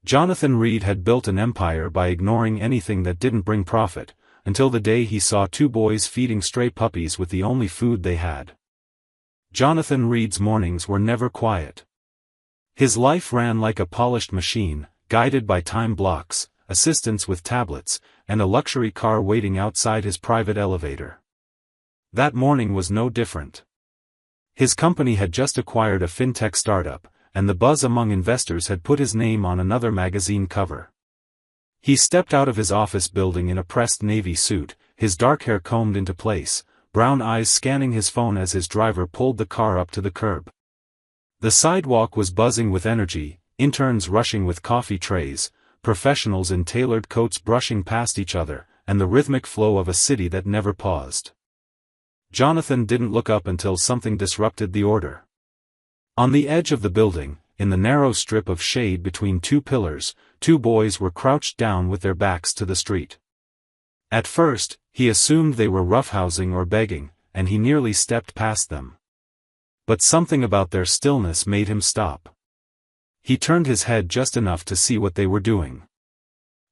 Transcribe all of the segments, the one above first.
Jonathan Reed had built an empire by ignoring anything that didn't bring profit, until the day he saw two boys feeding stray puppies with the only food they had. Jonathan Reed's mornings were never quiet. His life ran like a polished machine, guided by time blocks, assistants with tablets, and a luxury car waiting outside his private elevator. That morning was no different. His company had just acquired a fintech startup, and the buzz among investors had put his name on another magazine cover. He stepped out of his office building in a pressed navy suit, his dark hair combed into place, brown eyes scanning his phone as his driver pulled the car up to the curb. The sidewalk was buzzing with energy, interns rushing with coffee trays, professionals in tailored coats brushing past each other, and the rhythmic flow of a city that never paused. Jonathan didn't look up until something disrupted the order. On the edge of the building, in the narrow strip of shade between two pillars, two boys were crouched down with their backs to the street. At first, he assumed they were roughhousing or begging, and he nearly stepped past them. But something about their stillness made him stop. He turned his head just enough to see what they were doing.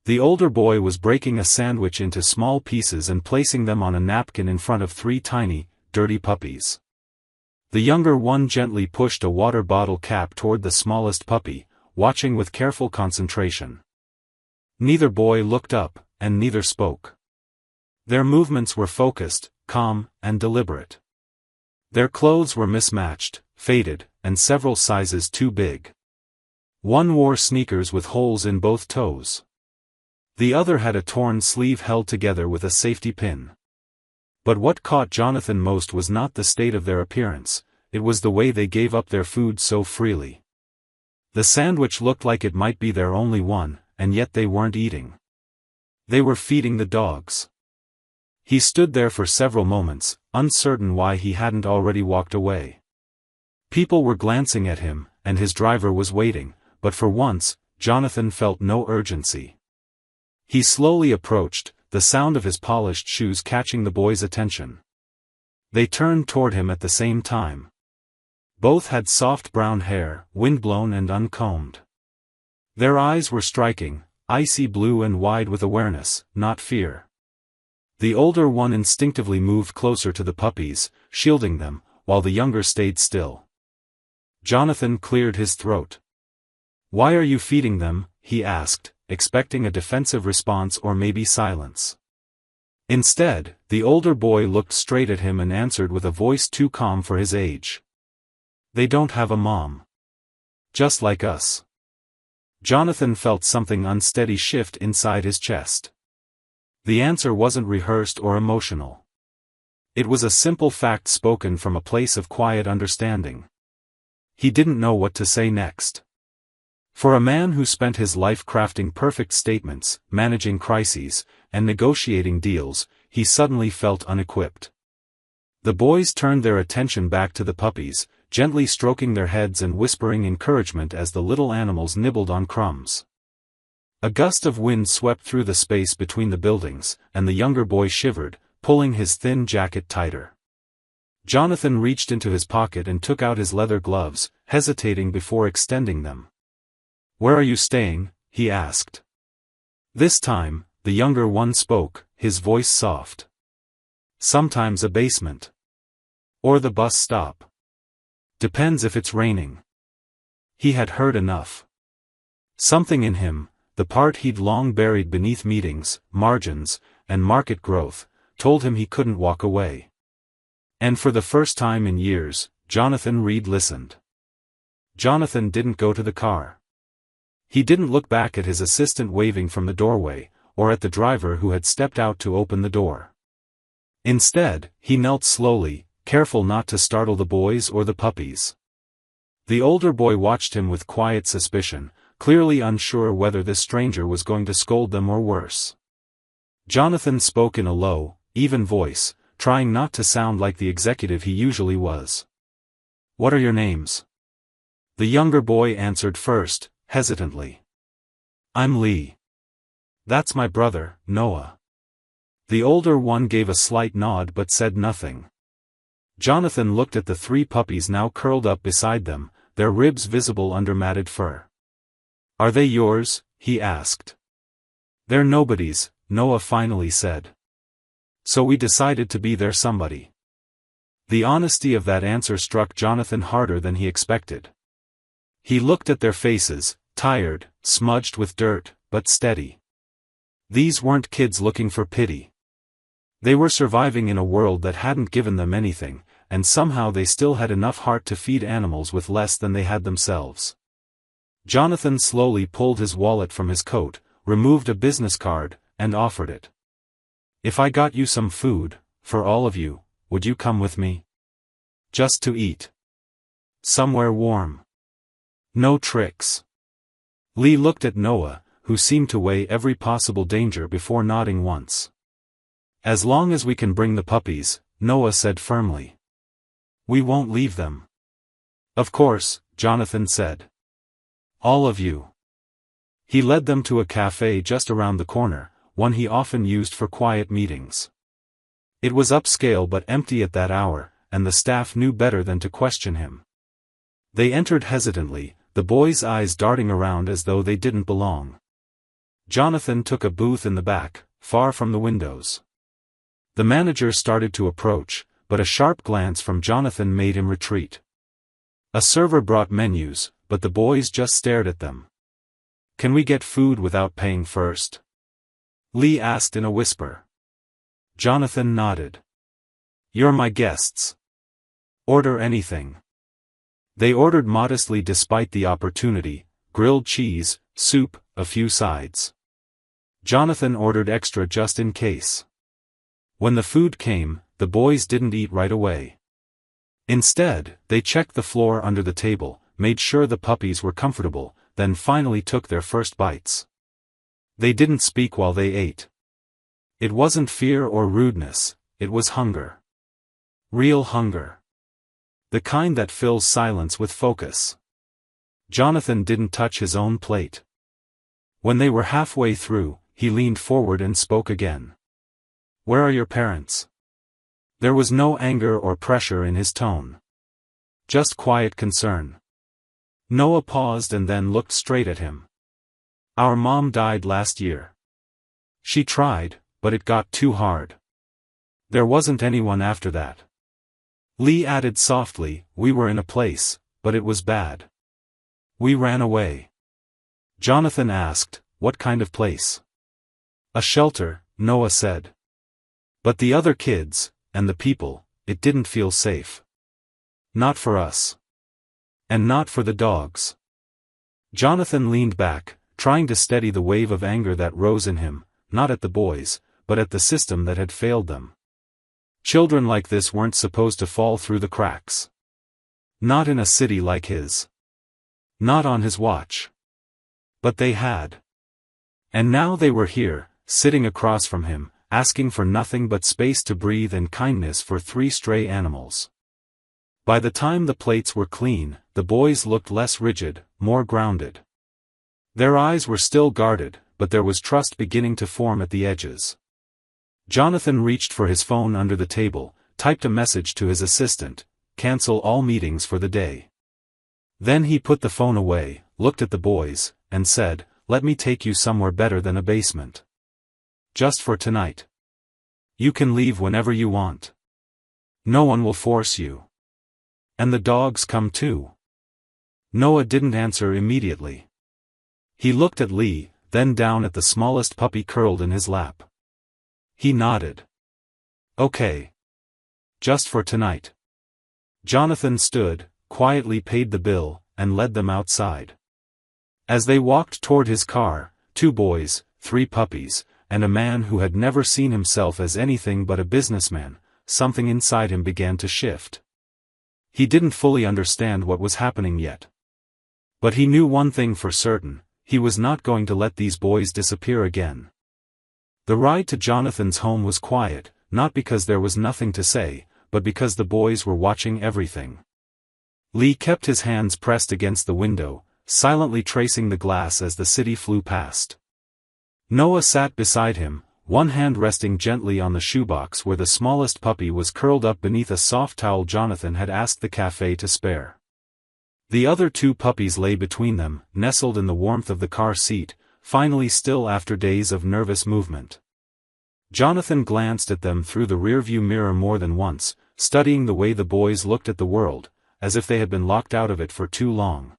The older boy was breaking a sandwich into small pieces and placing them on a napkin in front of three tiny, dirty puppies. The younger one gently pushed a water bottle cap toward the smallest puppy, watching with careful concentration. Neither boy looked up, and neither spoke. Their movements were focused, calm, and deliberate. Their clothes were mismatched, faded, and several sizes too big. One wore sneakers with holes in both toes. The other had a torn sleeve held together with a safety pin. But what caught Jonathan most was not the state of their appearance, it was the way they gave up their food so freely. The sandwich looked like it might be their only one, and yet they weren't eating. They were feeding the dogs. He stood there for several moments, uncertain why he hadn't already walked away. People were glancing at him, and his driver was waiting, but for once, Jonathan felt no urgency. He slowly approached, the sound of his polished shoes catching the boys' attention. They turned toward him at the same time. Both had soft brown hair, windblown and uncombed. Their eyes were striking, icy blue and wide with awareness, not fear. The older one instinctively moved closer to the puppies, shielding them, while the younger stayed still. Jonathan cleared his throat. "Why are you feeding them?" he asked, expecting a defensive response or maybe silence. Instead, the older boy looked straight at him and answered with a voice too calm for his age. "They don't have a mom. Just like us." Jonathan felt something unsteady shift inside his chest. The answer wasn't rehearsed or emotional. It was a simple fact spoken from a place of quiet understanding. He didn't know what to say next. For a man who spent his life crafting perfect statements, managing crises, and negotiating deals, he suddenly felt unequipped. The boys turned their attention back to the puppies, gently stroking their heads and whispering encouragement as the little animals nibbled on crumbs. A gust of wind swept through the space between the buildings, and the younger boy shivered, pulling his thin jacket tighter. Jonathan reached into his pocket and took out his leather gloves, hesitating before extending them. "Where are you staying?" he asked. This time, the younger one spoke, his voice soft. "Sometimes a basement. Or the bus stop. Depends if it's raining." He had heard enough. Something in him, the part he'd long buried beneath meetings, margins, and market growth, told him he couldn't walk away. And for the first time in years, Jonathan Reed listened. Jonathan didn't go to the car. He didn't look back at his assistant waving from the doorway, or at the driver who had stepped out to open the door. Instead, he knelt slowly, careful not to startle the boys or the puppies. The older boy watched him with quiet suspicion, clearly unsure whether this stranger was going to scold them or worse. Jonathan spoke in a low, even voice, trying not to sound like the executive he usually was. "What are your names?" The younger boy answered first, hesitantly. "I'm Lee. That's my brother, Noah." The older one gave a slight nod but said nothing. Jonathan looked at the three puppies now curled up beside them, their ribs visible under matted fur. Are they yours? He asked. They're nobody's, Noah finally said. So we decided to be their somebody. The honesty of that answer struck Jonathan harder than he expected. He looked at their faces, tired, smudged with dirt, but steady. These weren't kids looking for pity. They were surviving in a world that hadn't given them anything, and somehow they still had enough heart to feed animals with less than they had themselves. Jonathan slowly pulled his wallet from his coat, removed a business card, and offered it. If I got you some food, for all of you, would you come with me? Just to eat. Somewhere warm. No tricks. Lee looked at Noah, who seemed to weigh every possible danger before nodding once. As long as we can bring the puppies, Noah said firmly. We won't leave them. Of course, Jonathan said. All of you. He led them to a cafe just around the corner, one he often used for quiet meetings. It was upscale but empty at that hour, and the staff knew better than to question him. They entered hesitantly, the boys' eyes darting around as though they didn't belong. Jonathan took a booth in the back, far from the windows. The manager started to approach, but a sharp glance from Jonathan made him retreat. A server brought menus, but the boys just stared at them. Can we get food without paying first? Lee asked in a whisper. Jonathan nodded. You're my guests. Order anything. They ordered modestly despite the opportunity, grilled cheese, soup, a few sides. Jonathan ordered extra just in case. When the food came, the boys didn't eat right away. Instead, they checked the floor under the table, made sure the puppies were comfortable, then finally took their first bites. They didn't speak while they ate. It wasn't fear or rudeness, it was hunger. Real hunger. The kind that fills silence with focus. Jonathan didn't touch his own plate. When they were halfway through, he leaned forward and spoke again. Where are your parents? There was no anger or pressure in his tone. Just quiet concern. Noah paused and then looked straight at him. Our mom died last year. She tried, but it got too hard. There wasn't anyone after that. Lee added softly, we were in a place, but it was bad. We ran away. Jonathan asked, what kind of place? A shelter, Noah said. But the other kids, and the people, it didn't feel safe. Not for us. And not for the dogs. Jonathan leaned back, trying to steady the wave of anger that rose in him, not at the boys, but at the system that had failed them. Children like this weren't supposed to fall through the cracks. Not in a city like his. Not on his watch. But they had. And now they were here, sitting across from him, asking for nothing but space to breathe and kindness for 3 stray animals. By the time the plates were clean, the boys looked less rigid, more grounded. Their eyes were still guarded, but there was trust beginning to form at the edges. Jonathan reached for his phone under the table, typed a message to his assistant, cancel all meetings for the day. Then he put the phone away, looked at the boys, and said, let me take you somewhere better than a basement. Just for tonight. You can leave whenever you want. No one will force you. And the dogs come too. Noah didn't answer immediately. He looked at Lee, then down at the smallest puppy curled in his lap. He nodded. Okay. Just for tonight. Jonathan stood, quietly paid the bill, and led them outside. As they walked toward his car, 2 boys, 3 puppies, and a man who had never seen himself as anything but a businessman, something inside him began to shift. He didn't fully understand what was happening yet. But he knew one thing for certain, he was not going to let these boys disappear again. The ride to Jonathan's home was quiet, not because there was nothing to say, but because the boys were watching everything. Lee kept his hands pressed against the window, silently tracing the glass as the city flew past. Noah sat beside him, one hand resting gently on the shoebox where the smallest puppy was curled up beneath a soft towel Jonathan had asked the cafe to spare. The other two puppies lay between them, nestled in the warmth of the car seat, finally still after days of nervous movement. Jonathan glanced at them through the rearview mirror more than once, studying the way the boys looked at the world, as if they had been locked out of it for too long.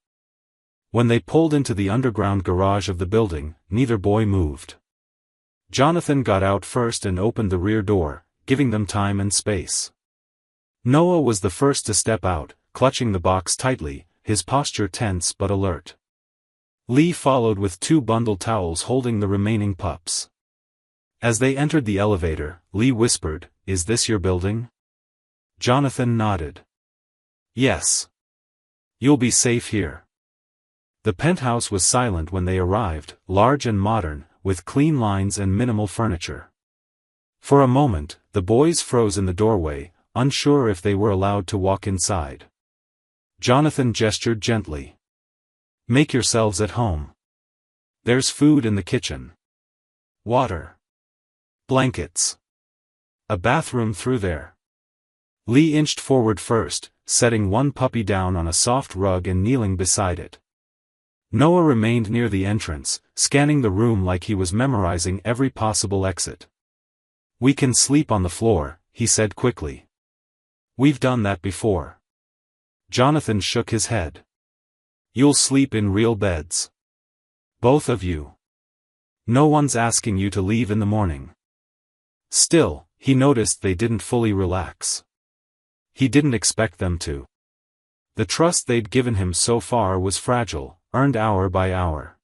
When they pulled into the underground garage of the building, neither boy moved. Jonathan got out first and opened the rear door, giving them time and space. Noah was the first to step out, clutching the box tightly, his posture tense but alert. Lee followed with two bundled towels holding the remaining pups. As they entered the elevator, Lee whispered, "Is this your building?" Jonathan nodded. "Yes. You'll be safe here." The penthouse was silent when they arrived, large and modern, with clean lines and minimal furniture. For a moment, the boys froze in the doorway, unsure if they were allowed to walk inside. Jonathan gestured gently. "Make yourselves at home. There's food in the kitchen. Water. Blankets. A bathroom through there." Lee inched forward first, setting one puppy down on a soft rug and kneeling beside it. Noah remained near the entrance, scanning the room like he was memorizing every possible exit. "We can sleep on the floor," he said quickly. "We've done that before." Jonathan shook his head. "You'll sleep in real beds. Both of you. No one's asking you to leave in the morning." Still, he noticed they didn't fully relax. He didn't expect them to. The trust they'd given him so far was fragile, earned hour by hour.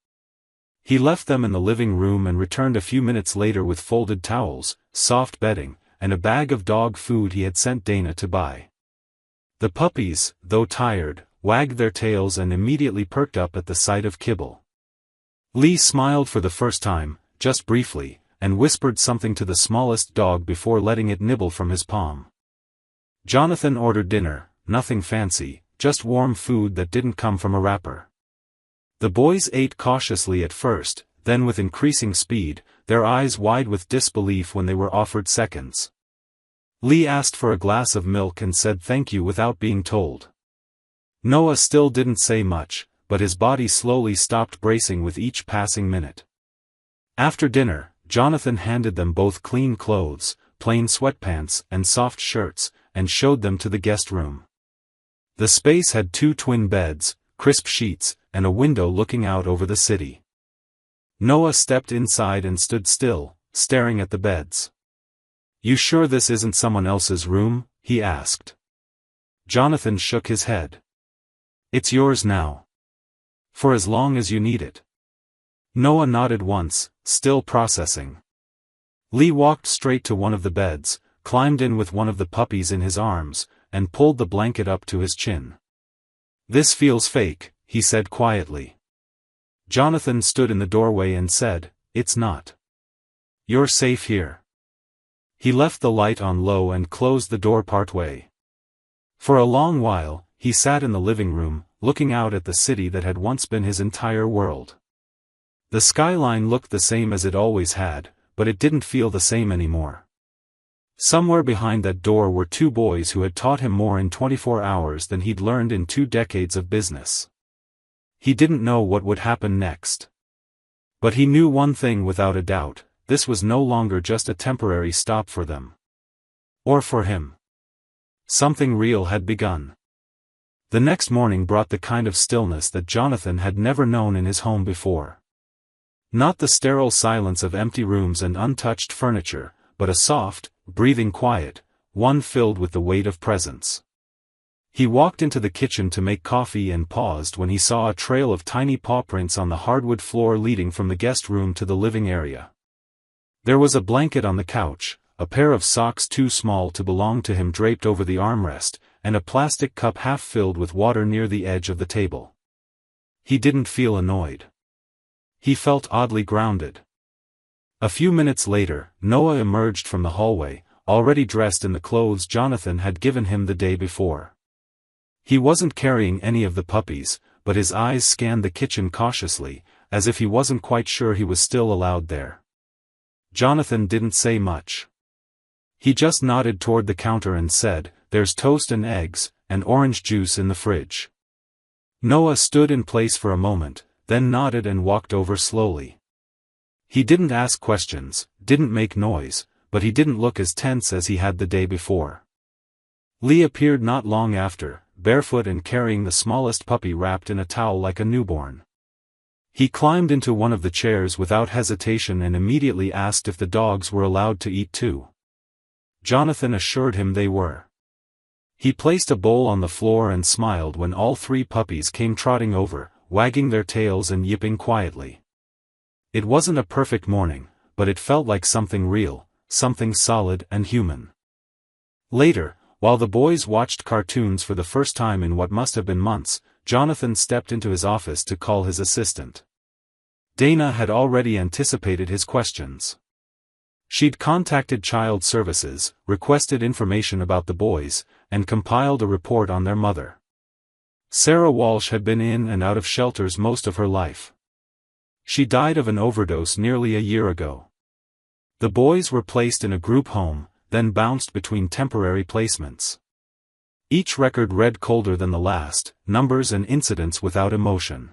He left them in the living room and returned a few minutes later with folded towels, soft bedding, and a bag of dog food he had sent Dana to buy. The puppies, though tired, wagged their tails and immediately perked up at the sight of kibble. Lee smiled for the first time, just briefly, and whispered something to the smallest dog before letting it nibble from his palm. Jonathan ordered dinner, nothing fancy, just warm food that didn't come from a wrapper. The boys ate cautiously at first, then with increasing speed, their eyes wide with disbelief when they were offered seconds. Lee asked for a glass of milk and said thank you without being told. Noah still didn't say much, but his body slowly stopped bracing with each passing minute. After dinner, Jonathan handed them both clean clothes, plain sweatpants and soft shirts, and showed them to the guest room. The space had two twin beds, crisp sheets, and a window looking out over the city. Noah stepped inside and stood still, staring at the beds. "You sure this isn't someone else's room?" he asked. Jonathan shook his head. "It's yours now. For as long as you need it." Noah nodded once, still processing. Lee walked straight to one of the beds, climbed in with one of the puppies in his arms, and pulled the blanket up to his chin. "This feels fake," he said quietly. Jonathan stood in the doorway and said, "It's not. You're safe here." He left the light on low and closed the door partway. For a long while, he sat in the living room, looking out at the city that had once been his entire world. The skyline looked the same as it always had, but it didn't feel the same anymore. Somewhere behind that door were two boys who had taught him more in 24 hours than he'd learned in 2 decades of business. He didn't know what would happen next. But he knew one thing without a doubt: this was no longer just a temporary stop for them. Or for him. Something real had begun. The next morning brought the kind of stillness that Jonathan had never known in his home before. Not the sterile silence of empty rooms and untouched furniture, but a soft, breathing quiet, one filled with the weight of presence. He walked into the kitchen to make coffee and paused when he saw a trail of tiny paw prints on the hardwood floor leading from the guest room to the living area. There was a blanket on the couch, a pair of socks too small to belong to him draped over the armrest, and a plastic cup half filled with water near the edge of the table. He didn't feel annoyed. He felt oddly grounded. A few minutes later, Noah emerged from the hallway, already dressed in the clothes Jonathan had given him the day before. He wasn't carrying any of the puppies, but his eyes scanned the kitchen cautiously, as if he wasn't quite sure he was still allowed there. Jonathan didn't say much. He just nodded toward the counter and said, "There's toast and eggs, and orange juice in the fridge." Noah stood in place for a moment, then nodded and walked over slowly. He didn't ask questions, didn't make noise, but he didn't look as tense as he had the day before. Lee appeared not long after, barefoot and carrying the smallest puppy wrapped in a towel like a newborn. He climbed into one of the chairs without hesitation and immediately asked if the dogs were allowed to eat too. Jonathan assured him they were. He placed a bowl on the floor and smiled when all 3 puppies came trotting over, wagging their tails and yipping quietly. It wasn't a perfect morning, but it felt like something real, something solid and human. Later, while the boys watched cartoons for the first time in what must have been months, Jonathan stepped into his office to call his assistant. Dana had already anticipated his questions. She'd contacted Child Services, requested information about the boys, and compiled a report on their mother. Sarah Walsh had been in and out of shelters most of her life. She died of an overdose nearly a year ago. The boys were placed in a group home, then bounced between temporary placements. Each record read colder than the last, numbers and incidents without emotion.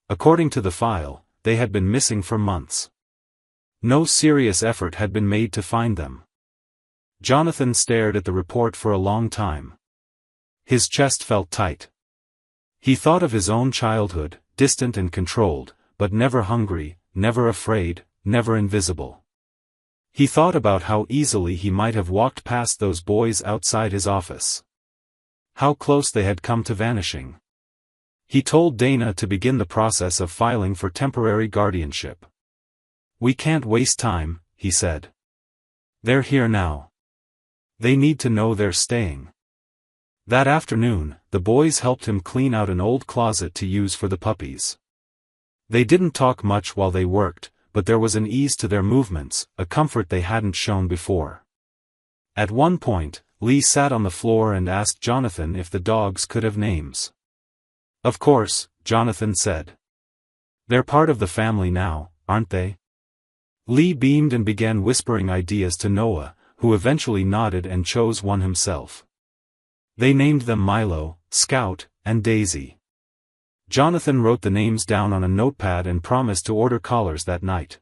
According to the file, they had been missing for months. No serious effort had been made to find them. Jonathan stared at the report for a long time. His chest felt tight. He thought of his own childhood, distant and controlled, but never hungry, never afraid, never invisible. He thought about how easily he might have walked past those boys outside his office. How close they had come to vanishing. He told Dana to begin the process of filing for temporary guardianship. "We can't waste time," he said. "They're here now. They need to know they're staying." That afternoon, the boys helped him clean out an old closet to use for the puppies. They didn't talk much while they worked, but there was an ease to their movements, a comfort they hadn't shown before. At one point, Lee sat on the floor and asked Jonathan if the dogs could have names. "Of course," Jonathan said. "They're part of the family now, aren't they?" Lee beamed and began whispering ideas to Noah, who eventually nodded and chose one himself. They named them Milo, Scout, and Daisy. Jonathan wrote the names down on a notepad and promised to order collars that night.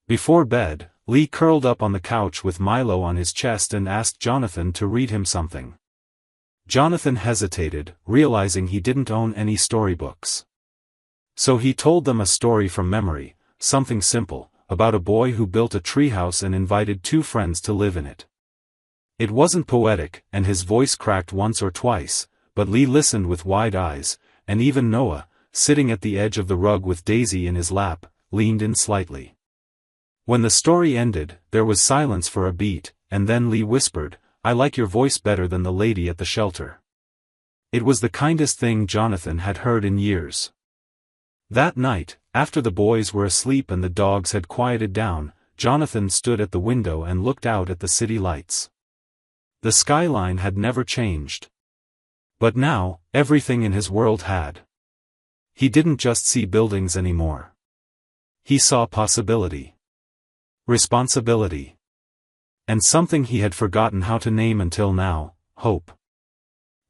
Before bed, Lee curled up on the couch with Milo on his chest and asked Jonathan to read him something. Jonathan hesitated, realizing he didn't own any storybooks. So he told them a story from memory, something simple, about a boy who built a treehouse and invited 2 friends to live in it. It wasn't poetic, and his voice cracked once or twice, but Lee listened with wide eyes, and even Noah, sitting at the edge of the rug with Daisy in his lap, leaned in slightly. When the story ended, there was silence for a beat, and then Lee whispered, "I like your voice better than the lady at the shelter." It was the kindest thing Jonathan had heard in years. That night, after the boys were asleep and the dogs had quieted down, Jonathan stood at the window and looked out at the city lights. The skyline had never changed. But now, everything in his world had. He didn't just see buildings anymore. He saw possibility. Responsibility. And something he had forgotten how to name until now, hope.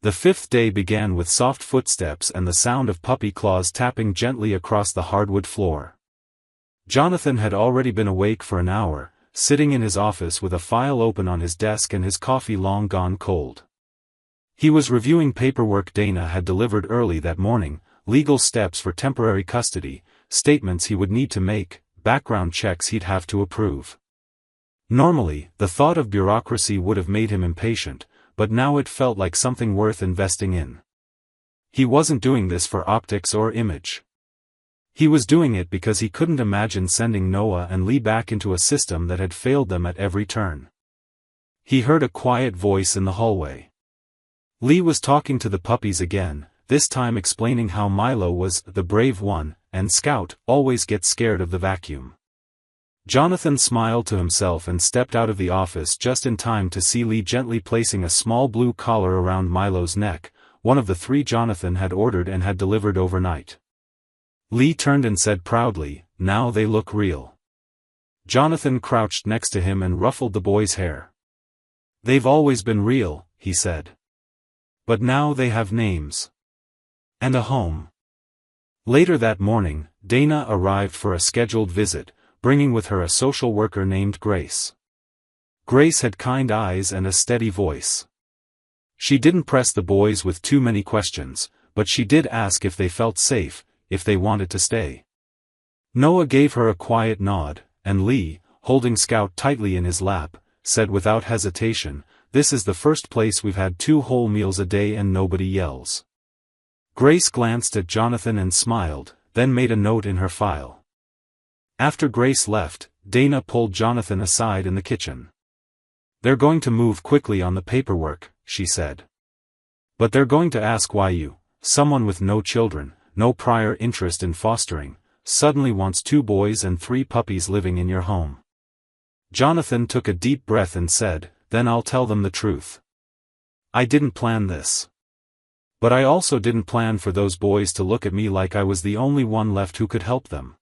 The 5th day began with soft footsteps and the sound of puppy claws tapping gently across the hardwood floor. Jonathan had already been awake for an hour, sitting in his office with a file open on his desk and his coffee long gone cold. He was reviewing paperwork Dana had delivered early that morning, legal steps for temporary custody, statements he would need to make, background checks he'd have to approve. Normally, the thought of bureaucracy would have made him impatient, but now it felt like something worth investing in. He wasn't doing this for optics or image. He was doing it because he couldn't imagine sending Noah and Lee back into a system that had failed them at every turn. He heard a quiet voice in the hallway. Lee was talking to the puppies again, this time explaining how Milo was the brave one, and Scout always gets scared of the vacuum. Jonathan smiled to himself and stepped out of the office just in time to see Lee gently placing a small blue collar around Milo's neck, one of the 3 Jonathan had ordered and had delivered overnight. Lee turned and said proudly, "Now they look real." Jonathan crouched next to him and ruffled the boy's hair. "They've always been real," he said. "But now they have names. And a home. Later that morning, Dana arrived for a scheduled visit, bringing with her a social worker named Grace. Grace had kind eyes and a steady voice. She didn't press the boys with too many questions, but she did ask if they felt safe, if they wanted to stay. Noah gave her a quiet nod, and Lee, holding Scout tightly in his lap, said without hesitation, "This is the first place we've had 2 whole meals a day and nobody yells." Grace glanced at Jonathan and smiled, then made a note in her file. After Grace left, Dana pulled Jonathan aside in the kitchen. "They're going to move quickly on the paperwork," she said. "But they're going to ask why you, someone with no children, no prior interest in fostering, suddenly wants 2 boys and 3 puppies living in your home." Jonathan took a deep breath and said, "Then I'll tell them the truth. I didn't plan this. But I also didn't plan for those boys to look at me like I was the only one left who could help them.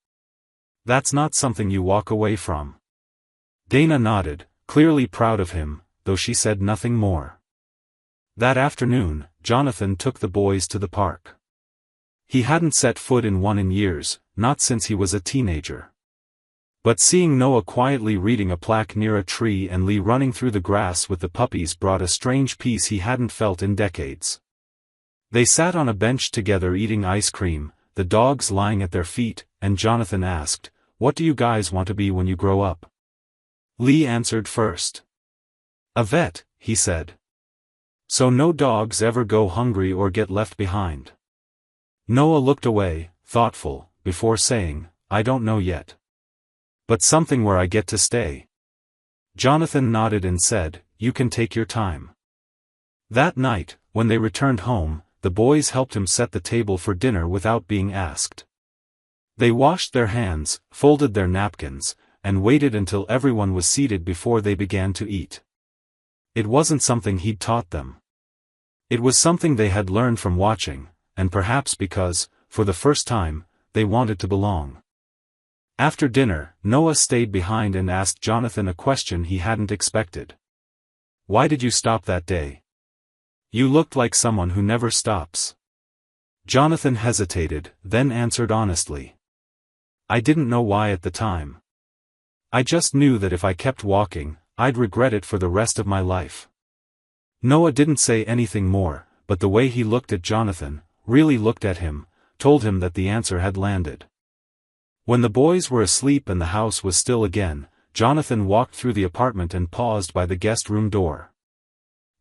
That's not something you walk away from." Dana nodded, clearly proud of him, though she said nothing more. That afternoon, Jonathan took the boys to the park. He hadn't set foot in one in years, not since he was a teenager. But seeing Noah quietly reading a plaque near a tree and Lee running through the grass with the puppies brought a strange peace he hadn't felt in decades. They sat on a bench together eating ice cream, the dogs lying at their feet, and Jonathan asked, "What do you guys want to be when you grow up?" Lee answered first. "A vet," he said. "So no dogs ever go hungry or get left behind." Noah looked away, thoughtful, before saying, "I don't know yet. But something where I get to stay." Jonathan nodded and said, "You can take your time." That night, when they returned home, the boys helped him set the table for dinner without being asked. They washed their hands, folded their napkins, and waited until everyone was seated before they began to eat. It wasn't something he'd taught them. It was something they had learned from watching, and perhaps because, for the first time, they wanted to belong. After dinner, Noah stayed behind and asked Jonathan a question he hadn't expected. "Why did you stop that day? You looked like someone who never stops." Jonathan hesitated, then answered honestly. "I didn't know why at the time. I just knew that if I kept walking, I'd regret it for the rest of my life." Noah didn't say anything more, but the way he looked at Jonathan, really looked at him, told him that the answer had landed. When the boys were asleep and the house was still again, Jonathan walked through the apartment and paused by the guest room door.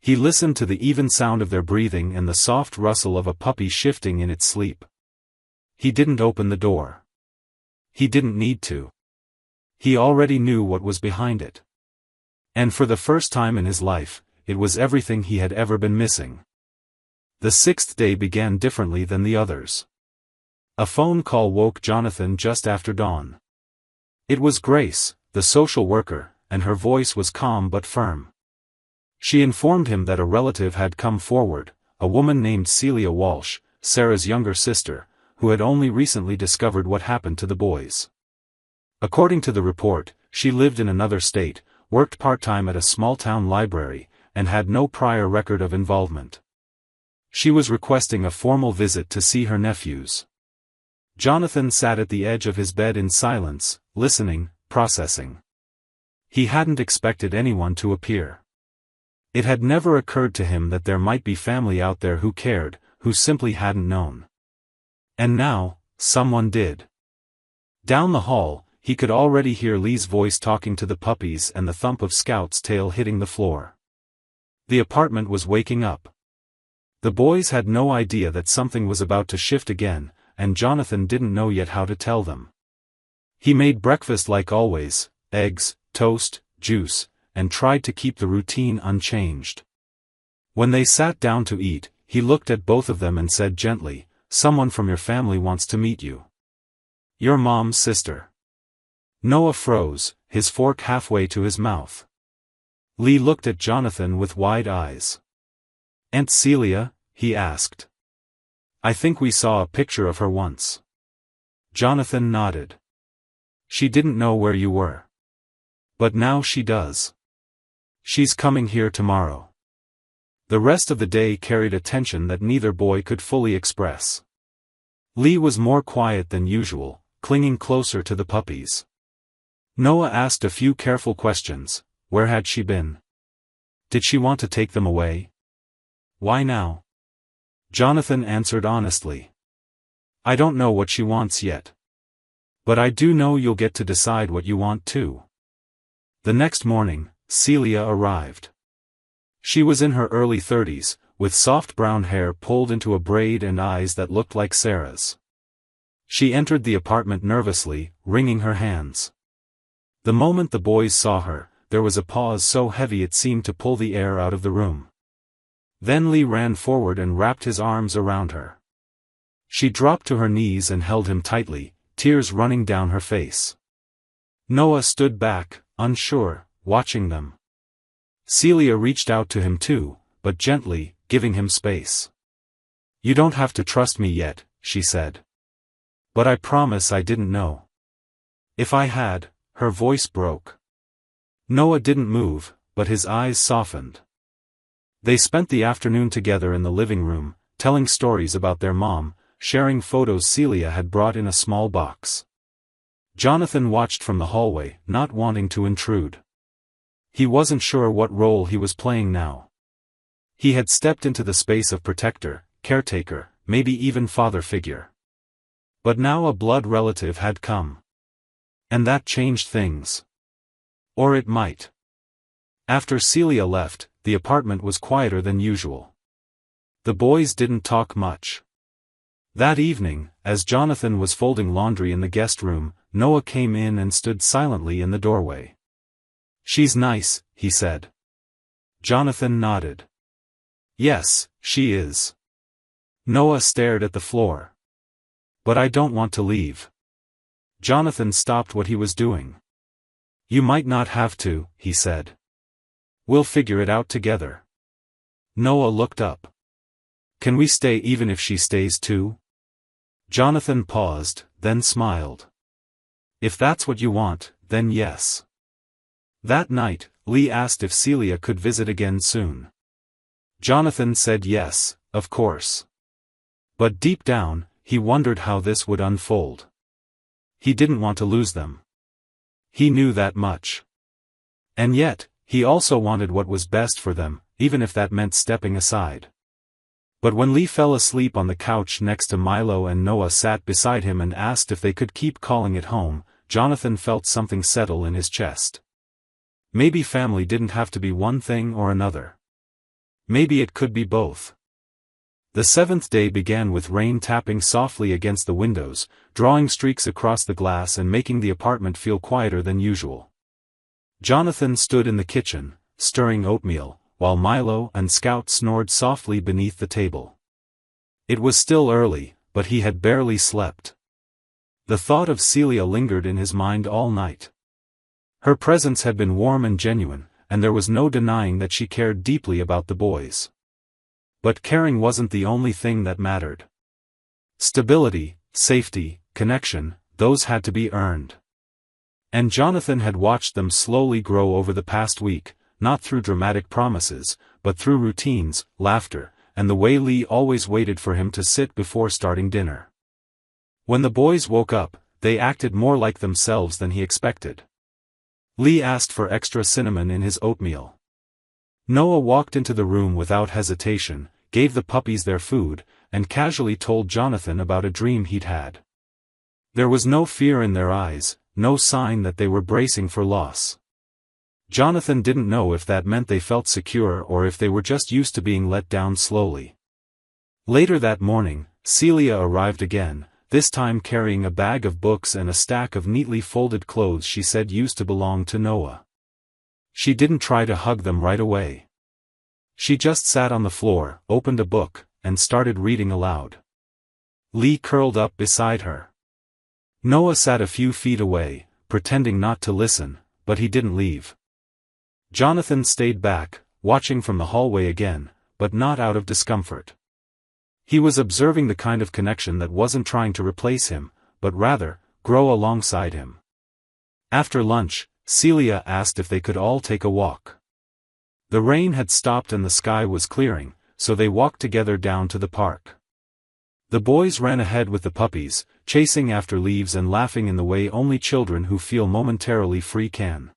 He listened to the even sound of their breathing and the soft rustle of a puppy shifting in its sleep. He didn't open the door. He didn't need to. He already knew what was behind it. And for the first time in his life, it was everything he had ever been missing. The 6th day began differently than the others. A phone call woke Jonathan just after dawn. It was Grace, the social worker, and her voice was calm but firm. She informed him that a relative had come forward, a woman named Celia Walsh, Sarah's younger sister, who had only recently discovered what happened to the boys. According to the report, she lived in another state, worked part-time at a small-town library, and had no prior record of involvement. She was requesting a formal visit to see her nephews. Jonathan sat at the edge of his bed in silence, listening, processing. He hadn't expected anyone to appear. It had never occurred to him that there might be family out there who cared, who simply hadn't known. And now, someone did. Down the hall, he could already hear Lee's voice talking to the puppies and the thump of Scout's tail hitting the floor. The apartment was waking up. The boys had no idea that something was about to shift again, and Jonathan didn't know yet how to tell them. He made breakfast like always, eggs, toast, juice, and tried to keep the routine unchanged. When they sat down to eat, he looked at both of them and said gently, "Someone from your family wants to meet you. Your mom's sister." Noah froze, his fork halfway to his mouth. Lee looked at Jonathan with wide eyes. "Aunt Celia?" he asked. "I think we saw a picture of her once." Jonathan nodded. "She didn't know where you were. But now she does. She's coming here tomorrow." The rest of the day carried a tension that neither boy could fully express. Lee was more quiet than usual, clinging closer to the puppies. Noah asked a few careful questions. Where had she been? Did she want to take them away? Why now? Jonathan answered honestly. I don't know what she wants yet. But I do know you'll get to decide what you want too. The next morning, Celia arrived. She was in her early 30s, with soft brown hair pulled into a braid and eyes that looked like Sarah's. She entered the apartment nervously, wringing her hands. The moment the boys saw her, there was a pause so heavy it seemed to pull the air out of the room. Then Lee ran forward and wrapped his arms around her. She dropped to her knees and held him tightly, tears running down her face. Noah stood back, unsure, watching them. Celia reached out to him too, but gently, giving him space. You don't have to trust me yet, she said. But I promise I didn't know. If I had, her voice broke. Noah didn't move, but his eyes softened. They spent the afternoon together in the living room, telling stories about their mom, sharing photos Celia had brought in a small box. Jonathan watched from the hallway, not wanting to intrude. He wasn't sure what role he was playing now. He had stepped into the space of protector, caretaker, maybe even father figure. But now a blood relative had come. And that changed things. Or it might. After Celia left, the apartment was quieter than usual. The boys didn't talk much. That evening, as Jonathan was folding laundry in the guest room, Noah came in and stood silently in the doorway. She's nice, he said. Jonathan nodded. Yes, she is. Noah stared at the floor. But I don't want to leave. Jonathan stopped what he was doing. You might not have to, he said. We'll figure it out together. Noah looked up. Can we stay even if she stays too? Jonathan paused, then smiled. If that's what you want, then yes. That night, Lee asked if Celia could visit again soon. Jonathan said yes, of course. But deep down, he wondered how this would unfold. He didn't want to lose them. He knew that much. And yet, he also wanted what was best for them, even if that meant stepping aside. But when Lee fell asleep on the couch next to Milo and Noah sat beside him and asked if they could keep calling it home, Jonathan felt something settle in his chest. Maybe family didn't have to be one thing or another. Maybe it could be both. The seventh day began with rain tapping softly against the windows, drawing streaks across the glass and making the apartment feel quieter than usual. Jonathan stood in the kitchen, stirring oatmeal, while Milo and Scout snored softly beneath the table. It was still early, but he had barely slept. The thought of Celia lingered in his mind all night. Her presence had been warm and genuine, and there was no denying that she cared deeply about the boys. But caring wasn't the only thing that mattered. Stability, safety, connection, those had to be earned. And Jonathan had watched them slowly grow over the past week, not through dramatic promises, but through routines, laughter, and the way Lee always waited for him to sit before starting dinner. When the boys woke up, they acted more like themselves than he expected. Lee asked for extra cinnamon in his oatmeal. Noah walked into the room without hesitation, gave the puppies their food, and casually told Jonathan about a dream he'd had. There was no fear in their eyes, no sign that they were bracing for loss. Jonathan didn't know if that meant they felt secure or if they were just used to being let down slowly. Later that morning, Celia arrived again, this time carrying a bag of books and a stack of neatly folded clothes she said used to belong to Noah. She didn't try to hug them right away. She just sat on the floor, opened a book, and started reading aloud. Lee curled up beside her. Noah sat a few feet away, pretending not to listen, but he didn't leave. Jonathan stayed back, watching from the hallway again, but not out of discomfort. He was observing the kind of connection that wasn't trying to replace him, but rather, grow alongside him. After lunch, Celia asked if they could all take a walk. The rain had stopped and the sky was clearing, so they walked together down to the park. The boys ran ahead with the puppies, chasing after leaves and laughing in the way only children who feel momentarily free can.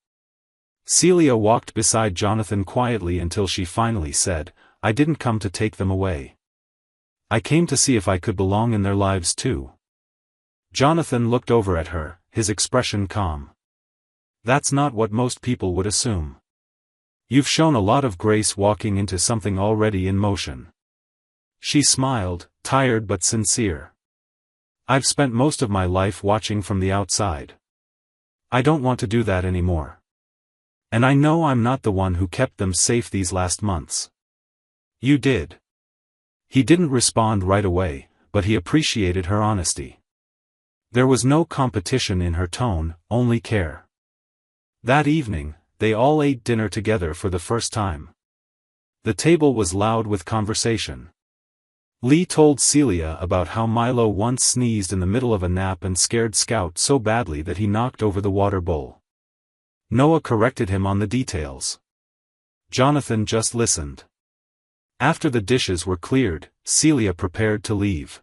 Celia walked beside Jonathan quietly until she finally said, "I didn't come to take them away. I came to see if I could belong in their lives too." Jonathan looked over at her, his expression calm. "That's not what most people would assume. You've shown a lot of grace walking into something already in motion." She smiled, tired but sincere. "I've spent most of my life watching from the outside. I don't want to do that anymore. And I know I'm not the one who kept them safe these last months." "You did." He didn't respond right away, but he appreciated her honesty. There was no competition in her tone, only care. That evening, they all ate dinner together for the first time. The table was loud with conversation. Lee told Celia about how Milo once sneezed in the middle of a nap and scared Scout so badly that he knocked over the water bowl. Noah corrected him on the details. Jonathan just listened. After the dishes were cleared, Celia prepared to leave.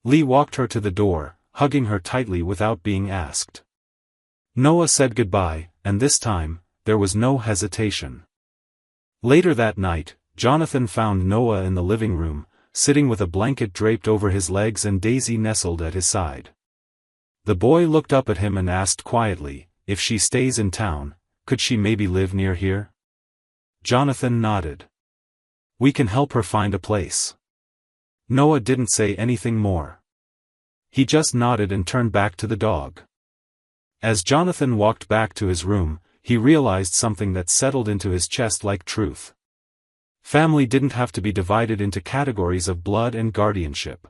Lee walked her to the door, hugging her tightly without being asked. Noah said goodbye, and this time, there was no hesitation. Later that night, Jonathan found Noah in the living room, sitting with a blanket draped over his legs and Daisy nestled at his side. The boy looked up at him and asked quietly, "If she stays in town, could she maybe live near here?" Jonathan nodded. "We can help her find a place." Noah didn't say anything more. He just nodded and turned back to the dog. As Jonathan walked back to his room, he realized something that settled into his chest like truth. Family didn't have to be divided into categories of blood and guardianship.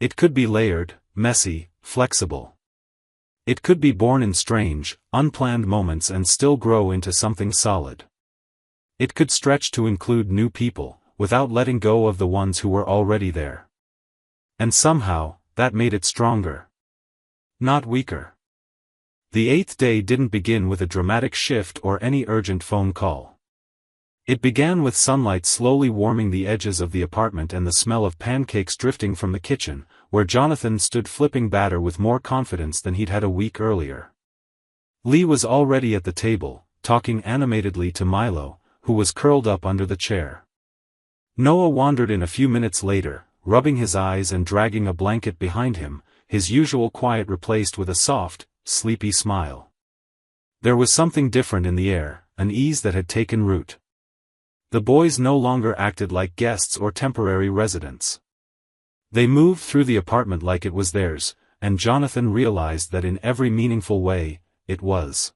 It could be layered, messy, flexible. It could be born in strange, unplanned moments and still grow into something solid. It could stretch to include new people, without letting go of the ones who were already there. And somehow, that made it stronger. Not weaker. The 8th day didn't begin with a dramatic shift or any urgent phone call. It began with sunlight slowly warming the edges of the apartment and the smell of pancakes drifting from the kitchen, where Jonathan stood flipping batter with more confidence than he'd had a week earlier. Lee was already at the table, talking animatedly to Milo, who was curled up under the chair. Noah wandered in a few minutes later, rubbing his eyes and dragging a blanket behind him, his usual quiet replaced with a soft, sleepy smile. There was something different in the air, an ease that had taken root. The boys no longer acted like guests or temporary residents. They moved through the apartment like it was theirs, and Jonathan realized that in every meaningful way, it was.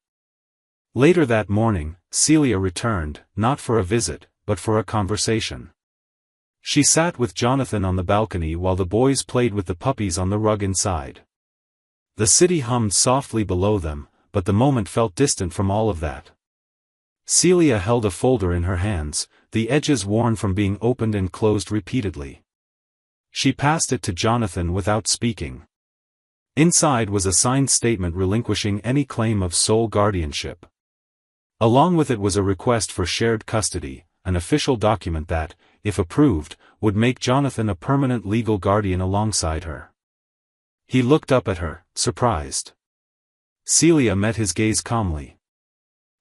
Later that morning, Celia returned, not for a visit, but for a conversation. She sat with Jonathan on the balcony while the boys played with the puppies on the rug inside. The city hummed softly below them, but the moment felt distant from all of that. Celia held a folder in her hands, the edges worn from being opened and closed repeatedly. She passed it to Jonathan without speaking. Inside was a signed statement relinquishing any claim of sole guardianship. Along with it was a request for shared custody, an official document that, if approved, would make Jonathan a permanent legal guardian alongside her. He looked up at her, surprised. Celia met his gaze calmly.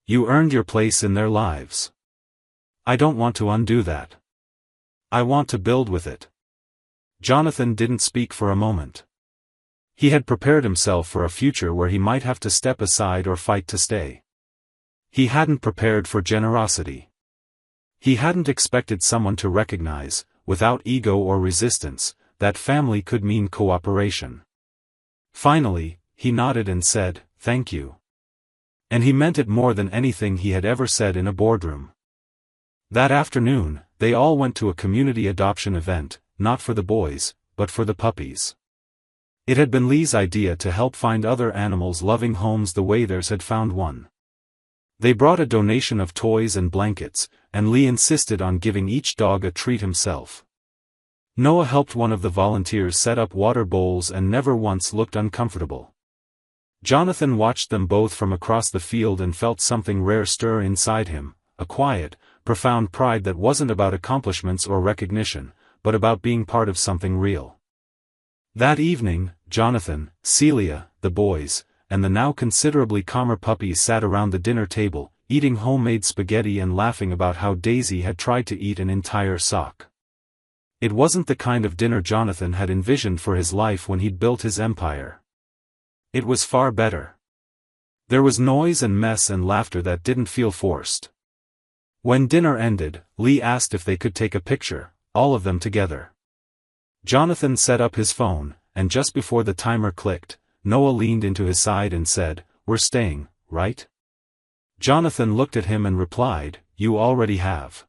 "You earned your place in their lives. I don't want to undo that. I want to build with it." Jonathan didn't speak for a moment. He had prepared himself for a future where he might have to step aside or fight to stay. He hadn't prepared for generosity. He hadn't expected someone to recognize, without ego or resistance, that family could mean cooperation. Finally, he nodded and said, "Thank you." And he meant it more than anything he had ever said in a boardroom. That afternoon, they all went to a community adoption event, not for the boys, but for the puppies. It had been Lee's idea to help find other animals loving homes the way theirs had found one. They brought a donation of toys and blankets, and Lee insisted on giving each dog a treat himself. Noah helped one of the volunteers set up water bowls and never once looked uncomfortable. Jonathan watched them both from across the field and felt something rare stir inside him, a quiet, profound pride that wasn't about accomplishments or recognition, but about being part of something real. That evening, Jonathan, Celia, the boys, and the now considerably calmer puppies sat around the dinner table, eating homemade spaghetti and laughing about how Daisy had tried to eat an entire sock. It wasn't the kind of dinner Jonathan had envisioned for his life when he'd built his empire. It was far better. There was noise and mess and laughter that didn't feel forced. When dinner ended, Lee asked if they could take a picture, all of them together. Jonathan set up his phone, and just before the timer clicked, Noah leaned into his side and said, "We're staying, right?" Jonathan looked at him and replied, "You already have."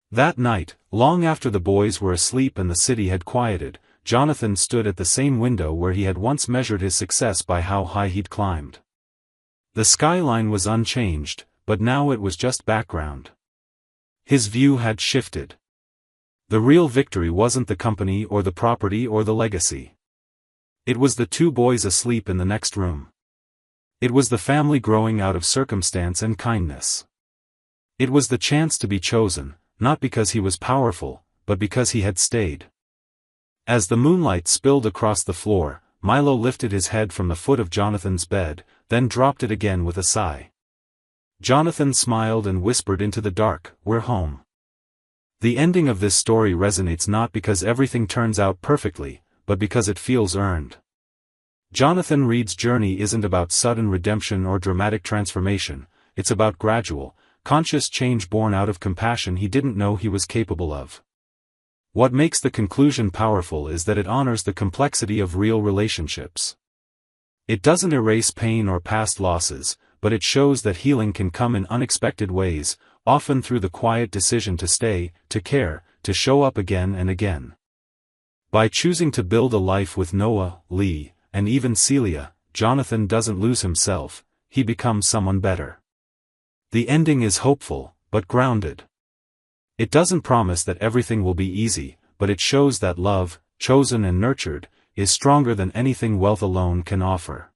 That night, long after the boys were asleep and the city had quieted, Jonathan stood at the same window where he had once measured his success by how high he'd climbed. The skyline was unchanged, but now it was just background. His view had shifted. The real victory wasn't the company or the property or the legacy. It was the two boys asleep in the next room. It was the family growing out of circumstance and kindness. It was the chance to be chosen, not because he was powerful, but because he had stayed. As the moonlight spilled across the floor, Milo lifted his head from the foot of Jonathan's bed, then dropped it again with a sigh. Jonathan smiled and whispered into the dark, "We're home." The ending of this story resonates not because everything turns out perfectly, but because it feels earned. Jonathan Reed's journey isn't about sudden redemption or dramatic transformation, it's about gradual, conscious change born out of compassion he didn't know he was capable of. What makes the conclusion powerful is that it honors the complexity of real relationships. It doesn't erase pain or past losses, but it shows that healing can come in unexpected ways, often through the quiet decision to stay, to care, to show up again and again. By choosing to build a life with Noah, Lee, and even Celia, Jonathan doesn't lose himself, he becomes someone better. The ending is hopeful, but grounded. It doesn't promise that everything will be easy, but it shows that love, chosen and nurtured, is stronger than anything wealth alone can offer.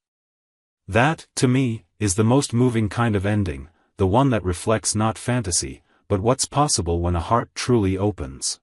That, to me, is the most moving kind of ending, the one that reflects not fantasy, but what's possible when a heart truly opens.